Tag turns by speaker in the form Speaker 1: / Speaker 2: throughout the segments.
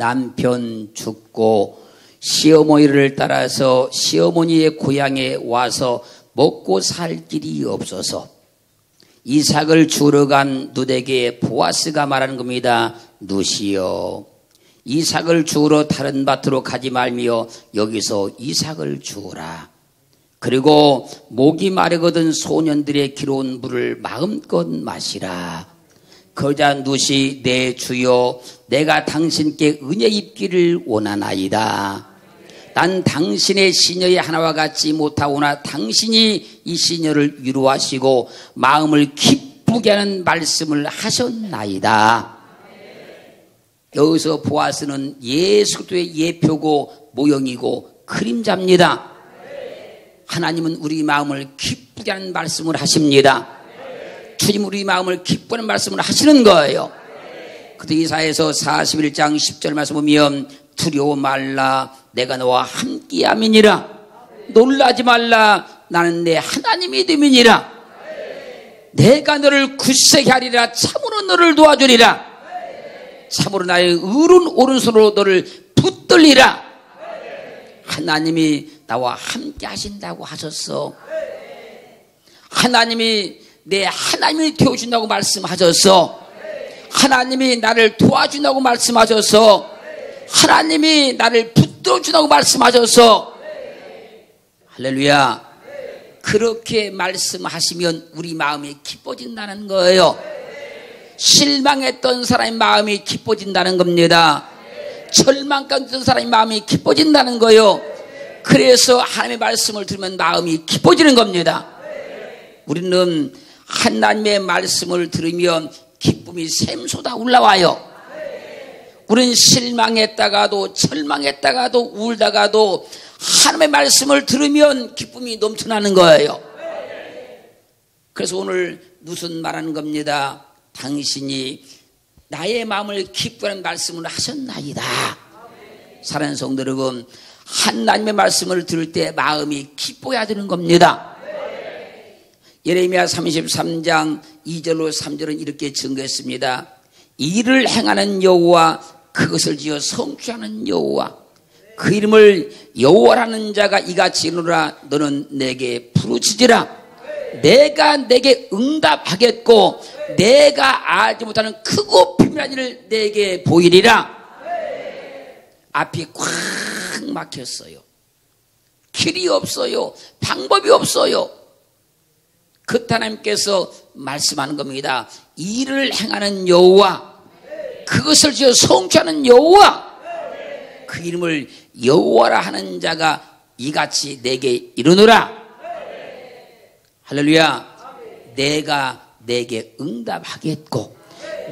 Speaker 1: 남편 죽고 시어머니를 따라서 시어머니의 고향에 와서 먹고 살 길이 없어서 이삭을 주러 간 룻에게 보아스가 말하는 겁니다. 룻이여, 이삭을 주러 다른 밭으로 가지 말며 여기서 이삭을 주우라. 그리고 목이 마르거든 소년들의 기로운 물을 마음껏 마시라. 그러자 룻이 내 주여, 내가 당신께 은혜 입기를 원하나이다. 난 당신의 시녀의 하나와 같지 못하오나 당신이 이 시녀를 위로하시고 마음을 기쁘게 하는 말씀을 하셨나이다. 여기서 보아스는 예수 그리스도의 예표고 모형이고 그림자입니다. 하나님은 우리 마음을 기쁘게 하는 말씀을 하십니다. 주님 우리 마음을 기쁘게 하는 말씀을 하시는 거예요. 그때 이사야서 41장 10절 말씀 보면 두려워 말라, 내가 너와 함께함이니라. 놀라지 말라, 나는 내 하나님이 됨이니라. 내가 너를 굳세게 하리라. 참으로 너를 도와주리라. 참으로 나의 의로운 오른손으로 너를 붙들리라. 하나님이 나와 함께 하신다고 하셨어. 하나님이 내 하나님이 되어준다고 말씀하셨어. 하나님이 나를 도와준다고 말씀하셨어. 하나님이 나를 붙들어준다고 말씀하셔서 할렐루야. 그렇게 말씀하시면 우리 마음이 기뻐진다는 거예요. 실망했던 사람의 마음이 기뻐진다는 겁니다. 절망까지 있던 사람의 마음이 기뻐진다는 거예요. 그래서 하나님의 말씀을 들으면 마음이 기뻐지는 겁니다. 우리는 하나님의 말씀을 들으면 기쁨이 샘솟아 올라와요. 우리는 실망했다가도 절망했다가도 울다가도 하나님의 말씀을 들으면 기쁨이 넘쳐나는 거예요. 그래서 오늘 무슨 말하는 겁니다. 당신이 나의 마음을 기쁘라는 말씀을 하셨나이다. 사랑하는 성도 여러분, 하나님의 말씀을 들을 때 마음이 기뻐야 되는 겁니다. 예레미야 33장 2절로 3절은 이렇게 증거했습니다. 일을 행하는 여호와, 그것을 지어 성취하는 여호와, 그 이름을 여호와라는 자가 이같이 이르노라. 너는 내게 부르짖으라. 내가 내게 응답하겠고 내가 알지 못하는 크고 비밀한 일을 내게 보이리라. 앞이 꽉 막혔어요. 길이 없어요. 방법이 없어요. 그때 하나님께서 말씀하는 겁니다. 일을 행하는 여호와, 그것을 지어 성취하는 여호와, 그 이름을 여호와라 하는 자가 이같이 내게 이르노라. 할렐루야. 내가 내게 응답하겠고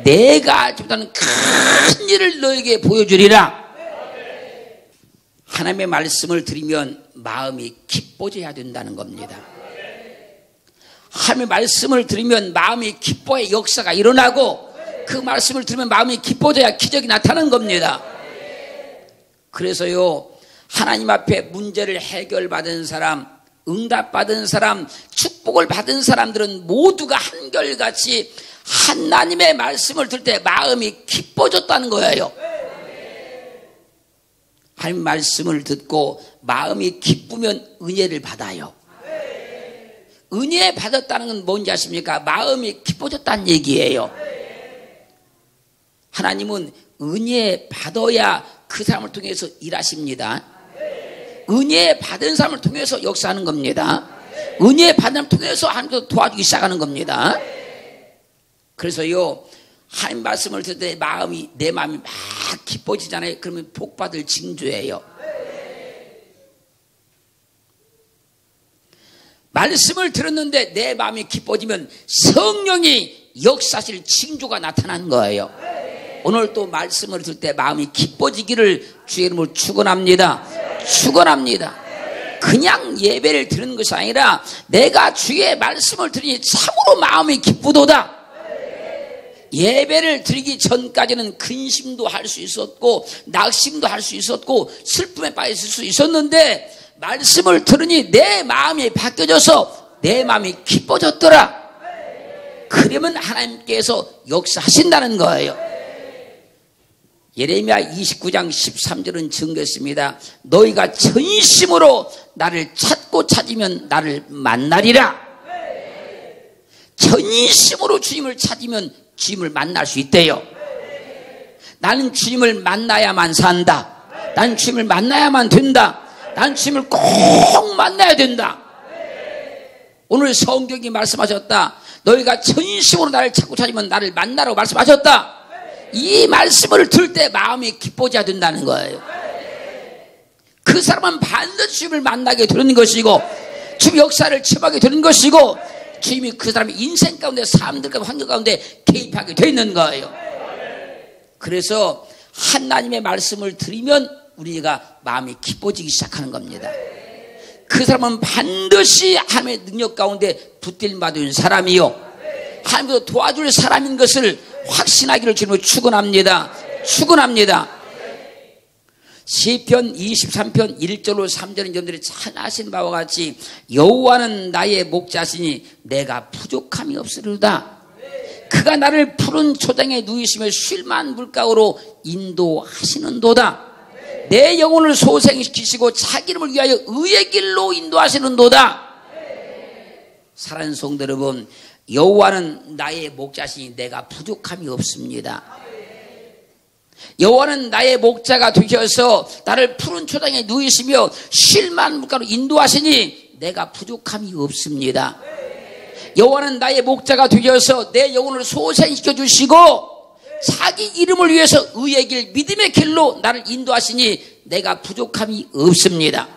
Speaker 1: 내가 알지 못하는 큰 일을 너에게 보여주리라. 하나님의 말씀을 들으면 마음이 기뻐져야 된다는 겁니다. 하나님의 말씀을 들으면 마음이 기뻐의 역사가 일어나고 그 말씀을 들으면 마음이 기뻐져야 기적이 나타나는 겁니다. 그래서요, 하나님 앞에 문제를 해결받은 사람, 응답받은 사람, 축복을 받은 사람들은 모두가 한결같이 하나님의 말씀을 들을 때 마음이 기뻐졌다는 거예요. 하나님 말씀을 듣고 마음이 기쁘면 은혜를 받아요. 은혜 받았다는 건 뭔지 아십니까? 마음이 기뻐졌다는 얘기예요. 하나님은 은혜 받아야 그 사람을 통해서 일하십니다. 은혜 받은 사람을 통해서 역사하는 겁니다. 은혜 받은 사람을 통해서 하나님께서 도와주기 시작하는 겁니다. 그래서요, 하나님 말씀을 들을 때 내 마음이 막 기뻐지잖아요. 그러면 복 받을 징조예요. 말씀을 들었는데 내 마음이 기뻐지면 성령이 역사하실 징조가 나타나는 거예요. 오늘 또 말씀을 들을 때 마음이 기뻐지기를 주의 이름으로 축원합니다. 축원합니다. 그냥 예배를 드리는 것이 아니라 내가 주의 말씀을 들으니 참으로 마음이 기쁘도다. 예배를 드리기 전까지는 근심도 할 수 있었고 낙심도 할 수 있었고 슬픔에 빠졌을 수 있었는데 말씀을 들으니 내 마음이 바뀌어져서 내 마음이 기뻐졌더라. 그러면 하나님께서 역사하신다는 거예요. 예레미야 29장 13절은 증거했습니다. 너희가 전심으로 나를 찾고 찾으면 나를 만나리라. 전심으로 주님을 찾으면 주님을 만날 수 있대요. 나는 주님을 만나야만 산다. 나는 주님을 만나야만 된다. 나는 주님을 꼭 만나야 된다. 오늘 성경이 말씀하셨다. 너희가 전심으로 나를 찾고 찾으면 나를 만나라고 말씀하셨다. 이 말씀을 들을 때 마음이 기뻐져야 된다는 거예요. 그 사람은 반드시 주님을 만나게 되는 것이고 주님 역사를 체험하게 되는 것이고 주님이 그 사람의 인생 가운데 사람들 가운데 환경 가운데 개입하게 되어 있는 거예요. 그래서 하나님의 말씀을 들으면 우리가 마음이 기뻐지기 시작하는 겁니다. 그 사람은 반드시 하나님의 능력 가운데 붙들림 받은 사람이요 하나님께서 도와줄 사람인 것을 확신하기를 주님으로 축원합니다. 축원합니다. 시편 23편 1절로 3절인 여러분들이 잘 아시는 바와 같이 여호와는 나의 목자시니 내가 부족함이 없으리로다. 그가 나를 푸른 초장에 누이시며 쉴만한 물가로 인도하시는도다. 내 영혼을 소생시키시고 자기 이름을 위하여 의의 길로 인도하시는도다. 사랑하는 성도 여러분, 여호와는 나의 목자시니 내가 부족함이 없습니다. 여호와는 나의 목자가 되셔서 나를 푸른 초장에 누이시며 쉴만한 물가로 인도하시니 내가 부족함이 없습니다. 여호와는 나의 목자가 되셔서 내 영혼을 소생시켜 주시고 자기 이름을 위해서 의의 길, 믿음의 길로 나를 인도하시니 내가 부족함이 없습니다.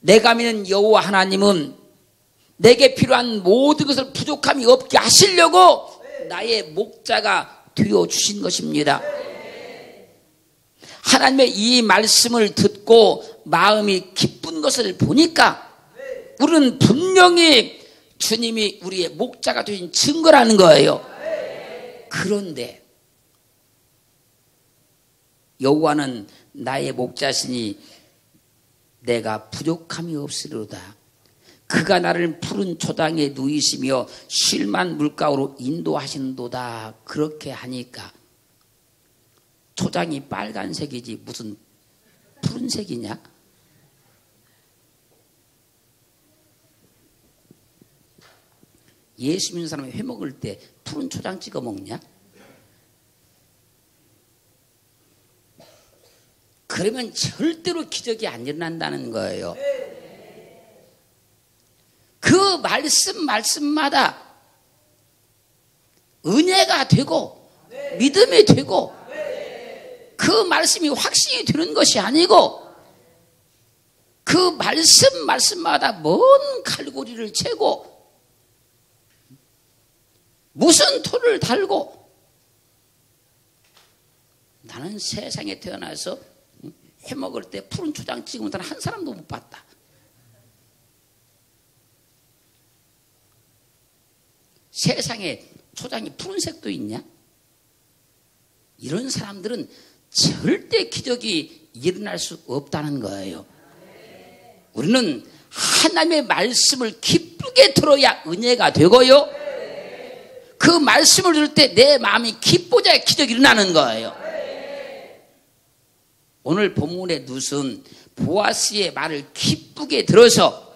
Speaker 1: 내가 믿는 여호와 하나님은 내게 필요한 모든 것을 부족함이 없게 하시려고 나의 목자가 되어주신 것입니다. 하나님의 이 말씀을 듣고 마음이 기쁜 것을 보니까 우리는 분명히 주님이 우리의 목자가 되신 증거라는 거예요. 그런데 여호와는 나의 목자시니 내가 부족함이 없으리로다. 그가 나를 푸른 초당에 누이시며 쉴만한 물가로 인도하시는도다. 그렇게 하니까 초장이 빨간색이지 무슨 푸른색이냐? 예수 믿는 사람이 회 먹을 때 푸른 초장 찍어 먹냐? 그러면 절대로 기적이 안 일어난다는 거예요. 그 말씀마다 은혜가 되고 믿음이 되고 그 말씀이 확신이 되는 것이 아니고 그 말씀마다 먼 갈고리를 채고 무슨 토를 달고 나는 세상에 태어나서 회 먹을 때 푸른 초장 찍으면 한 사람도 못 봤다. 세상에 초장이 푸른색도 있냐? 이런 사람들은 절대 기적이 일어날 수 없다는 거예요. 우리는 하나님의 말씀을 기쁘게 들어야 은혜가 되고요. 그 말씀을 들을 때 내 마음이 기뻐져야 기적이 일어나는 거예요. 오늘 본문의 룻은 보아스의 말을 기쁘게 들어서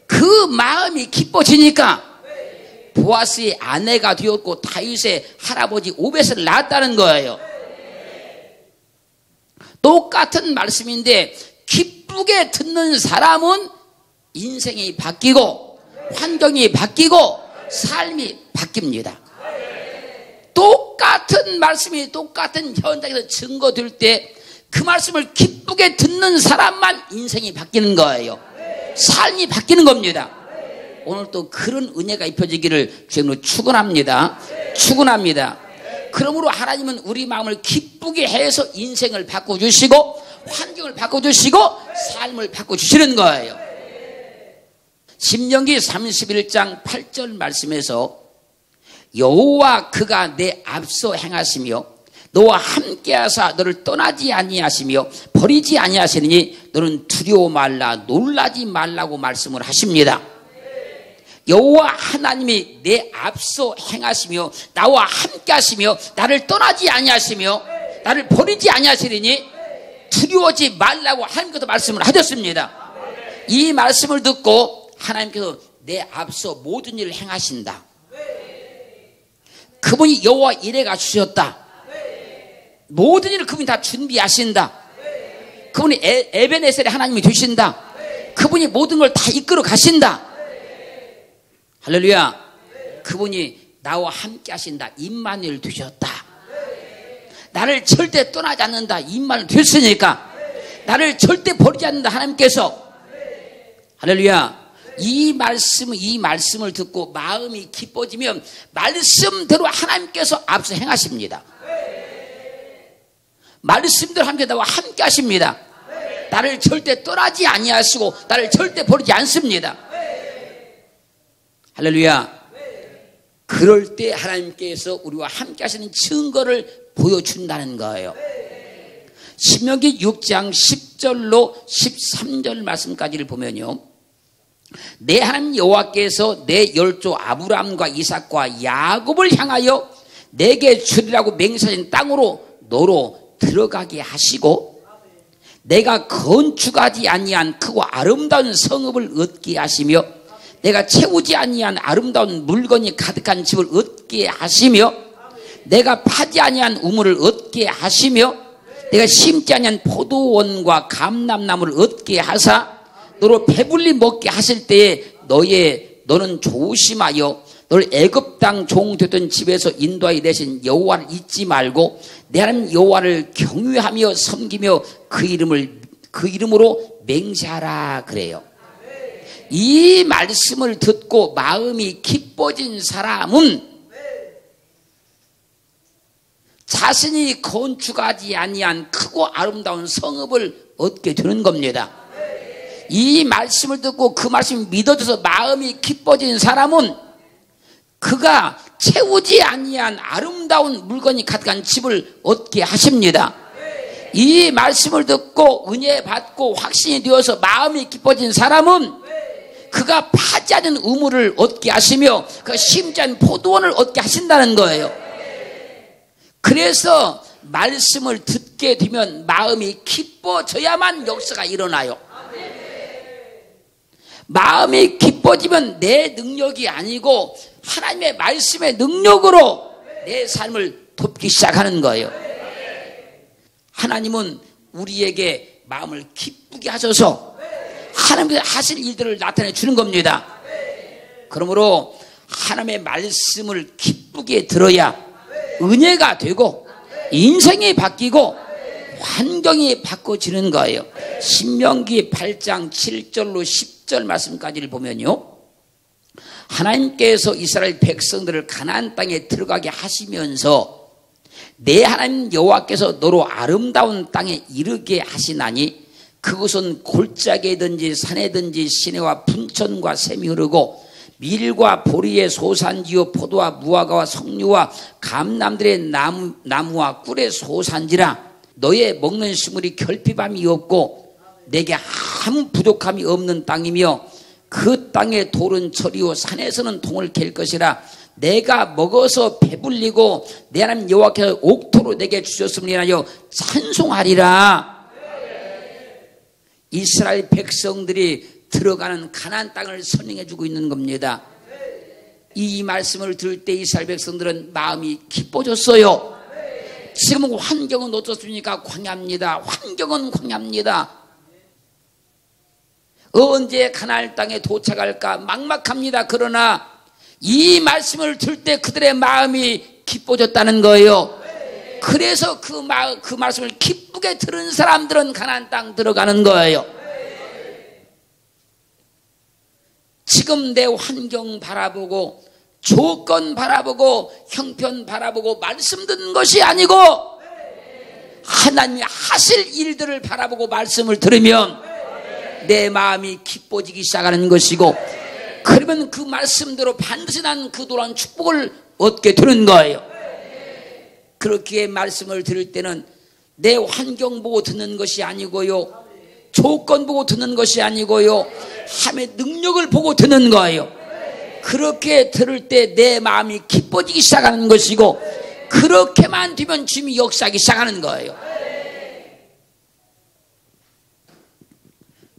Speaker 1: 그 마음이 기뻐지니까 보아스의 아내가 되었고 다윗의 할아버지 오벳을 낳았다는 거예요. 똑같은 말씀인데 기쁘게 듣는 사람은 인생이 바뀌고 환경이 바뀌고 삶이 바뀝니다. 똑같은 말씀이 똑같은 현장에서 증거될 때 그 말씀을 기쁘게 듣는 사람만 인생이 바뀌는 거예요. 삶이 바뀌는 겁니다. 오늘 또 그런 은혜가 입혀지기를 주님으로 축원합니다. 축원합니다. 그러므로 하나님은 우리 마음을 기쁘게 해서 인생을 바꿔주시고 환경을 바꿔주시고 삶을 바꿔주시는 거예요. 신명기 31장 8절 말씀에서 여호와 그가 내 앞서 행하시며 너와 함께하사 너를 떠나지 아니하시며 버리지 아니하시니 너는 두려워 말라 놀라지 말라고 말씀을 하십니다. 여호와 하나님이 내 앞서 행하시며 나와 함께 하시며 나를 떠나지 아니하시며 나를 버리지 아니하시리니 두려워하지 말라고 하나님께서 말씀을 하셨습니다. 이 말씀을 듣고 하나님께서 내 앞서 모든 일을 행하신다. 그분이 여호와 이레가 주셨다. 모든 일을 그분이 다 준비하신다. 그분이 에베네셀의 하나님이 되신다. 그분이 모든 걸 다 이끌어 가신다. 할렐루야. 그분이 나와 함께 하신다. 임마누엘 되셨다. 나를 절대 떠나지 않는다. 임마누엘 됐으니까 나를 절대 버리지 않는다. 하나님께서. 할렐루야. 이 말씀을 듣고 마음이 기뻐지면 말씀대로 하나님께서 앞서 행하십니다. 말씀대로 하나님께서 나와 함께 하십니다. 나를 절대 떠나지 아니하시고 나를 절대 버리지 않습니다. 할렐루야. 그럴 때 하나님께서 우리와 함께 하시는 증거를 보여준다는 거예요. 신명기 6장 10절로 13절 말씀까지를 보면요, 내 하나님 여호와께서 내 열조 아브라함과 이삭과 야곱을 향하여 내게 주리라고 맹세하신 땅으로 너로 들어가게 하시고 내가 건축하지 아니한 크고 아름다운 성읍을 얻게 하시며 내가 채우지 아니한 아름다운 물건이 가득한 집을 얻게 하시며 내가 파지 아니한 우물을 얻게 하시며 내가 심지 아니한 포도원과 감람나무를 얻게 하사 너로 배불리 먹게 하실 때에 너는 조심하여 너를 애굽 땅 종 되던 집에서 인도하여 내신 여호와를 잊지 말고 내 하나님 여호와를 경외하며 섬기며 그 이름으로 맹세하라 그래요. 이 말씀을 듣고 마음이 기뻐진 사람은 자신이 건축하지 아니한 크고 아름다운 성읍을 얻게 되는 겁니다. 이 말씀을 듣고 그 말씀이 믿어져서 마음이 기뻐진 사람은 그가 채우지 아니한 아름다운 물건이 가득한 집을 얻게 하십니다. 이 말씀을 듣고 은혜 받고 확신이 되어서 마음이 기뻐진 사람은 그가 파지 않은 우물을 얻게 하시며 그가 심지 않은 포도원을 얻게 하신다는 거예요. 그래서 말씀을 듣게 되면 마음이 기뻐져야만 역사가 일어나요. 마음이 기뻐지면 내 능력이 아니고 하나님의 말씀의 능력으로 내 삶을 돕기 시작하는 거예요. 하나님은 우리에게 마음을 기쁘게 하셔서 하나님께서 하실 일들을 나타내 주는 겁니다. 그러므로 하나님의 말씀을 기쁘게 들어야 은혜가 되고 인생이 바뀌고 환경이 바꿔지는 거예요. 신명기 8장 7절로 10절 말씀까지를 보면요, 하나님께서 이스라엘 백성들을 가나안 땅에 들어가게 하시면서 내 하나님 여호와께서 너로 아름다운 땅에 이르게 하시나니 그곳은 골짜기든지 산에든지 시내와 분천과 샘이 흐르고 밀과 보리의 소산지요 포도와 무화과와 석류와 감람들의 나무와 꿀의 소산지라 너의 먹는 식물이 결핍함이 없고 내게 아무 부족함이 없는 땅이며 그 땅의 돌은 철이요 산에서는 동을 갤 것이라 내가 먹어서 배불리고 내 하나님 여호와께서 옥토로 내게 주셨음을 인하여 찬송하리라. 이스라엘 백성들이 들어가는 가나안 땅을 설명해 주고 있는 겁니다. 이 말씀을 들을 때 이스라엘 백성들은 마음이 기뻐졌어요. 지금은 환경은 어떻습니까? 광야입니다. 환경은 광야입니다. 언제 가나안 땅에 도착할까 막막합니다. 그러나 이 말씀을 들을 때 그들의 마음이 기뻐졌다는 거예요. 그래서 그 말씀을 기쁘게 들은 사람들은 가나안 땅 들어가는 거예요. 지금 내 환경 바라보고 조건 바라보고 형편 바라보고 말씀 듣는 것이 아니고 하나님이 하실 일들을 바라보고 말씀을 들으면 내 마음이 기뻐지기 시작하는 것이고, 그러면 그 말씀대로 반드시 난 그 놀라운 축복을 얻게 되는 거예요. 그렇게 말씀을 들을 때는 내 환경 보고 듣는 것이 아니고요, 조건 보고 듣는 것이 아니고요, 하나님의 능력을 보고 듣는 거예요. 그렇게 들을 때 내 마음이 기뻐지기 시작하는 것이고, 그렇게만 되면 주님이 역사하기 시작하는 거예요.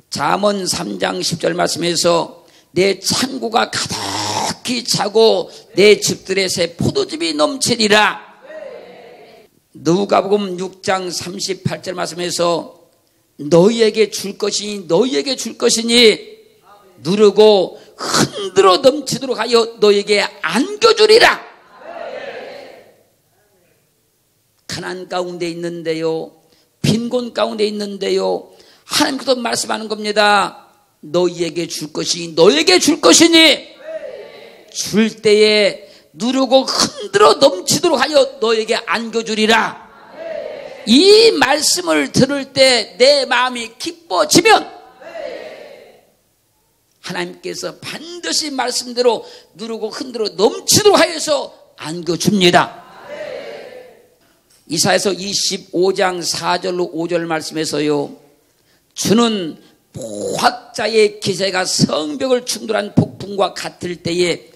Speaker 1: 잠언 3장 10절 말씀에서 내 창고가 가득히 차고 내 집들의 새 포도즙이 넘치리라. 누가복음 6장 38절 말씀에서 너희에게 줄 것이니 너희에게 줄 것이니 누르고 흔들어 넘치도록 하여 너희에게 안겨주리라. 가난 가운데 있는데요, 빈곤 가운데 있는데요, 하나님께서 말씀하는 겁니다. 너희에게 줄 것이니 너희에게 줄 것이니 줄 때에 누르고 흔들어 넘치도록 하여 너희에게 안겨주리라. 이 말씀을 들을 때 내 마음이 기뻐지면 하나님께서 반드시 말씀대로 누르고 흔들어 넘치도록 하여서 안겨줍니다. 이사야서 25장 4절로 5절 말씀에서요, 주는 포학자의 기세가 성벽을 충돌한 폭풍과 같을 때에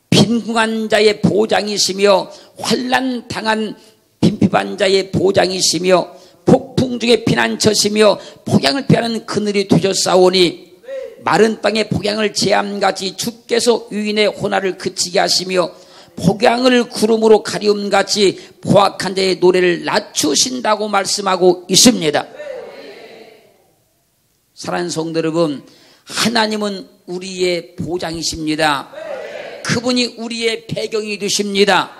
Speaker 1: 빈궁한 자의 보장이시며 환난 당한 빈핍한 자의 보장이시며 폭풍 중에 피난처시며 폭양을 피하는 그늘이 되셨사오니 마른 땅의 폭양을 재암같이 주께서 유인의 호날을 그치게 하시며 폭양을 구름으로 가리움같이 포악한 자의 노래를 낮추신다고 말씀하고 있습니다. 사랑하는 성도 여러분, 하나님은 우리의 보장이십니다. 그분이 우리의 배경이 되십니다.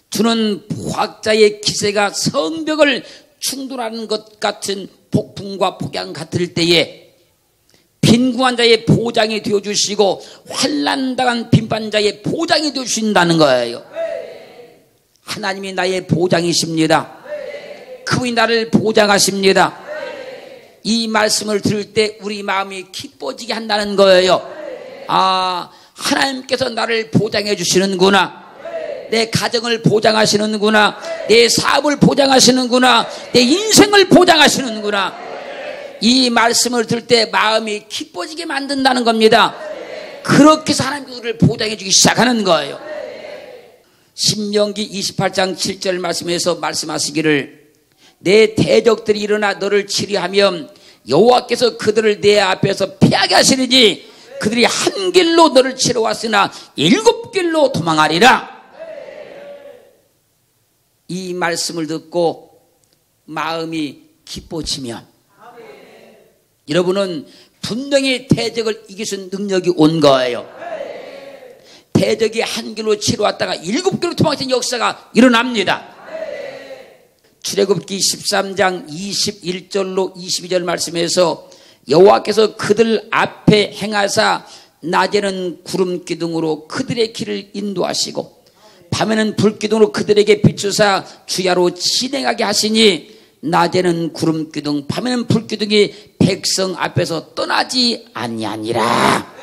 Speaker 1: 주는 포악자의 기세가 성벽을 충돌하는 것 같은 폭풍과 폭양 같을 때에 빈궁한 자의 보장이 되어주시고 환난당한 빈반자의 보장이 되어주신다는 거예요. 하나님이 나의 보장이십니다. 그분이 나를 보장하십니다. 이 말씀을 들을 때 우리 마음이 기뻐지게 한다는 거예요. 아, 하나님께서 나를 보장해 주시는구나. 내 가정을 보장하시는구나. 내 사업을 보장하시는구나. 내 인생을 보장하시는구나. 이 말씀을 들을 때 마음이 기뻐지게 만든다는 겁니다. 그렇게 해서 하나님께서 우리를 보장해 주기 시작하는 거예요. 신명기 28장 7절 말씀에서 말씀하시기를 내 대적들이 일어나 너를 치리하면 여호와께서 그들을 내 앞에서 피하게 하시리니 그들이 한 길로 너를 치러 왔으나 7길로 도망하리라. 이 말씀을 듣고 마음이 기뻐지면 여러분은 분명히 대적을 이길 수 있는 능력이 온 거예요. 대적이 한 길로 치러 왔다가 7길로 도망친 역사가 일어납니다. 출애굽기 13장 21절로 22절 말씀에서 여호와께서 그들 앞에 행하사 낮에는 구름 기둥으로 그들의 길을 인도하시고 밤에는 불기둥으로 그들에게 비추사 주야로 진행하게 하시니 낮에는 구름 기둥 밤에는 불기둥이 백성 앞에서 떠나지 아니하니라.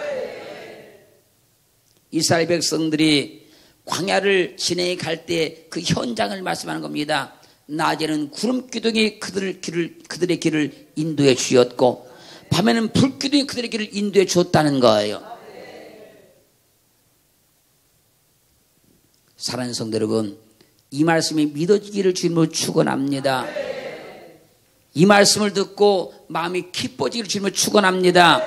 Speaker 1: 이스라엘 백성들이 광야를 진행해 갈 때 그 현장을 말씀하는 겁니다. 낮에는 구름 기둥이 그들의 길을 인도해 주었고 밤에는 불기둥이 그들의 길을 인도해 주었다는 거예요. 사랑하는 성도 여러분, 이 말씀이 믿어지기를 주님으로 축원합니다. 이 말씀을 듣고 마음이 기뻐지기를 주님으로 축원합니다.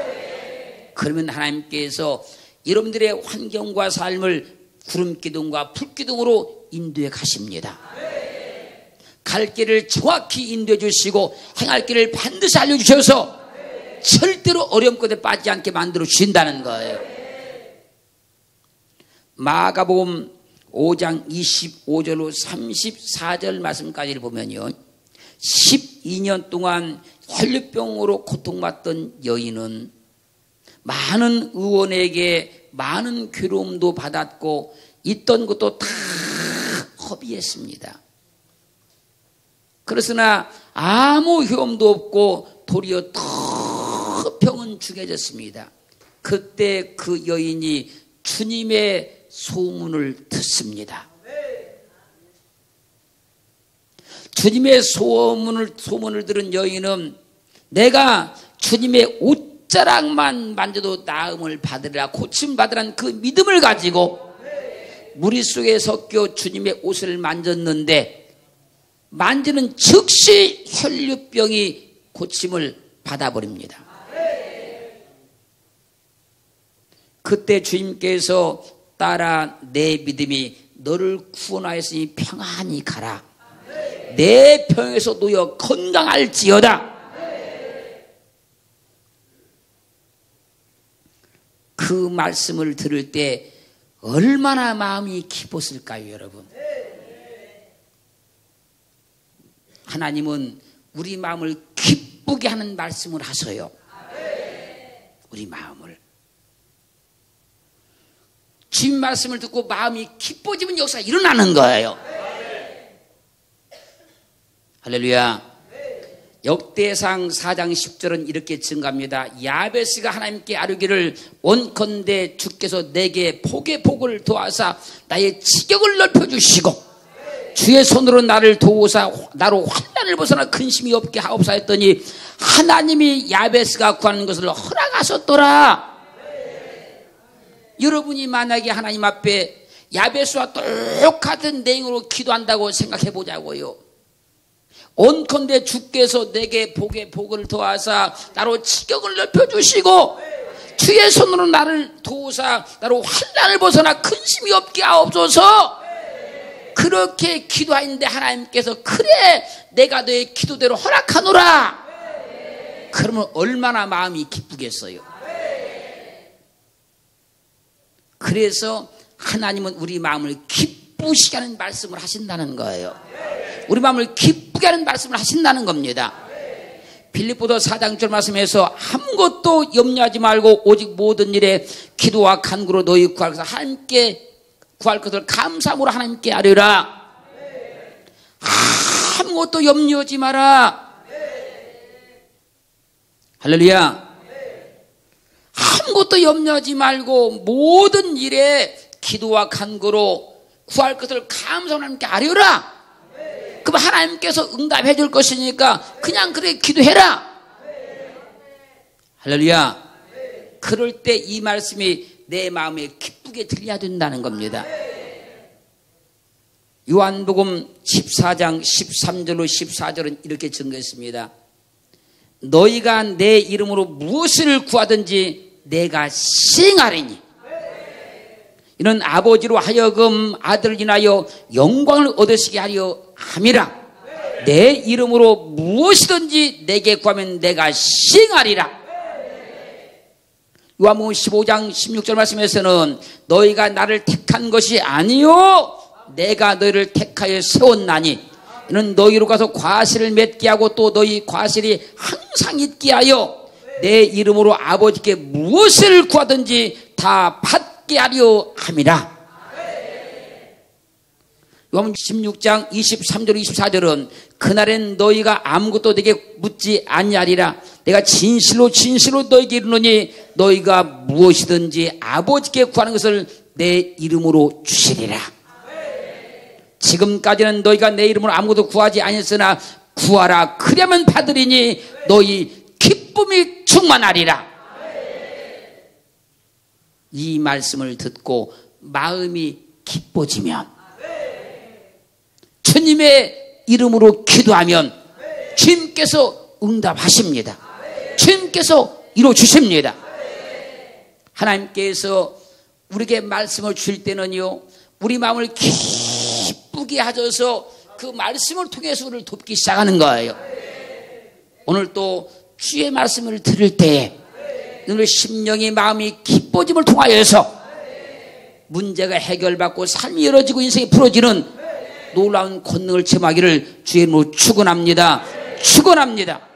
Speaker 1: 그러면 하나님께서 여러분들의 환경과 삶을 구름 기둥과 불 기둥으로 인도해 가십니다. 갈 길을 정확히 인도해 주시고 행할 길을 반드시 알려주셔서 절대로 어려움 끝에 빠지지 않게 만들어 주신다는 거예요. 마가복음 5장 25절로 34절 말씀까지를 보면요, 12년 동안 혈류병으로 고통받던 여인은 많은 의원에게 많은 괴로움도 받았고 있던 것도 다 허비했습니다. 그러나 아무 효험도 없고 도리어 더 병은 중해졌습니다. 그때 그 여인이 주님의 소문을 듣습니다. 주님의 소문을 들은 여인은 내가 주님의 옷 손가락만 만져도 나음을 받으리라, 고침 받으라는 그 믿음을 가지고 무리 속에 섞여 주님의 옷을 만졌는데 만지는 즉시 혈류병이 고침을 받아버립니다. 그때 주님께서 딸아, 내 믿음이 너를 구원하였으니 평안히 가라. 내 병에서 놓여 건강할지어다. 그 말씀을 들을 때 얼마나 마음이 기뻤을까요, 여러분? 하나님은 우리 마음을 기쁘게 하는 말씀을 하셔요. 우리 마음을. 주님 말씀을 듣고 마음이 기뻐지면 역사가 일어나는 거예요. 할렐루야. 역대상 4장 10절은 이렇게 증가합니다. 야베스가 하나님께 아뢰기를 원컨대 주께서 내게 복의 복을 도와사 나의 지경을 넓혀주시고 주의 손으로 나를 도우사 나로 환난을 벗어나 근심이 없게 하옵사 했더니 하나님이 야베스가 구하는 것을 허락하셨더라. 여러분이 만약에 하나님 앞에 야베스와 똑같은 내용으로 기도한다고 생각해 보자고요. 온컨대 주께서 내게 복의 복을 도와사 나로 지경을 넓혀주시고 주의 손으로 나를 도우사 나로 환난을 벗어나 근심이 없게 하옵소서. 그렇게 기도하는데 하나님께서 그래 내가 너의 기도대로 허락하노라. 그러면 얼마나 마음이 기쁘겠어요. 그래서 하나님은 우리 마음을 기쁘시게 하는 말씀을 하신다는 거예요. 우리 마음을 기쁘게 하는 말씀을 하신다는 겁니다. 빌립보서 4장 6절 말씀에서 아무것도 염려하지 말고 오직 모든 일에 기도와 간구로 너희 구할 것을 하나님께 구할 것을 감사함으로 하나님께 아뢰라. 아무것도 염려하지 마라. 할렐루야. 아무것도 염려하지 말고 모든 일에 기도와 간구로 구할 것을 감사함으로 하나님께 아뢰라. 그럼 하나님께서 응답해 줄 것이니까 그냥 그렇게 기도해라. 할렐루야. 그럴 때 이 말씀이 내 마음에 기쁘게 들려야 된다는 겁니다. 요한복음 14장 13절로 14절은 이렇게 증거했습니다. 너희가 내 이름으로 무엇을 구하든지 내가 시행하리니 이는 아버지로 하여금 아들을 인하여 영광을 얻으시게 하려 함이라. 내 이름으로 무엇이든지 내게 구하면 내가 시행하리라. 요한복음 15장 16절 말씀에서는 너희가 나를 택한 것이 아니요 내가 너희를 택하여 세웠나니 이는 너희로 가서 과실을 맺게 하고 또 너희 과실이 항상 있게 하여 내 이름으로 아버지께 무엇을 구하든지 다 받게 하려 함이라. 요한복음 16장 23절 24절은 그날엔 너희가 아무것도 내게 묻지 아니하리라. 내가 진실로 진실로 너희에게 이르노니 너희가 무엇이든지 아버지께 구하는 것을 내 이름으로 주시리라. 지금까지는 너희가 내 이름으로 아무것도 구하지 아니했으나 구하라 그리하면 받으리니 너희 기쁨이 충만하리라. 이 말씀을 듣고 마음이 기뻐지면 주님의 이름으로 기도하면 주님께서 응답하십니다. 주님께서 이루어주십니다. 하나님께서 우리에게 말씀을 줄 때는요 우리 마음을 기쁘게 하셔서 그 말씀을 통해서 우리를 돕기 시작하는 거예요. 오늘 또 주의 말씀을 들을 때에 우리 심령의 마음이 기뻐짐을 통하여서 문제가 해결받고 삶이 열어지고 인생이 풀어지는 놀라운 권능을 체험하기를 주의 이름으로 축원합니다. 축원합니다.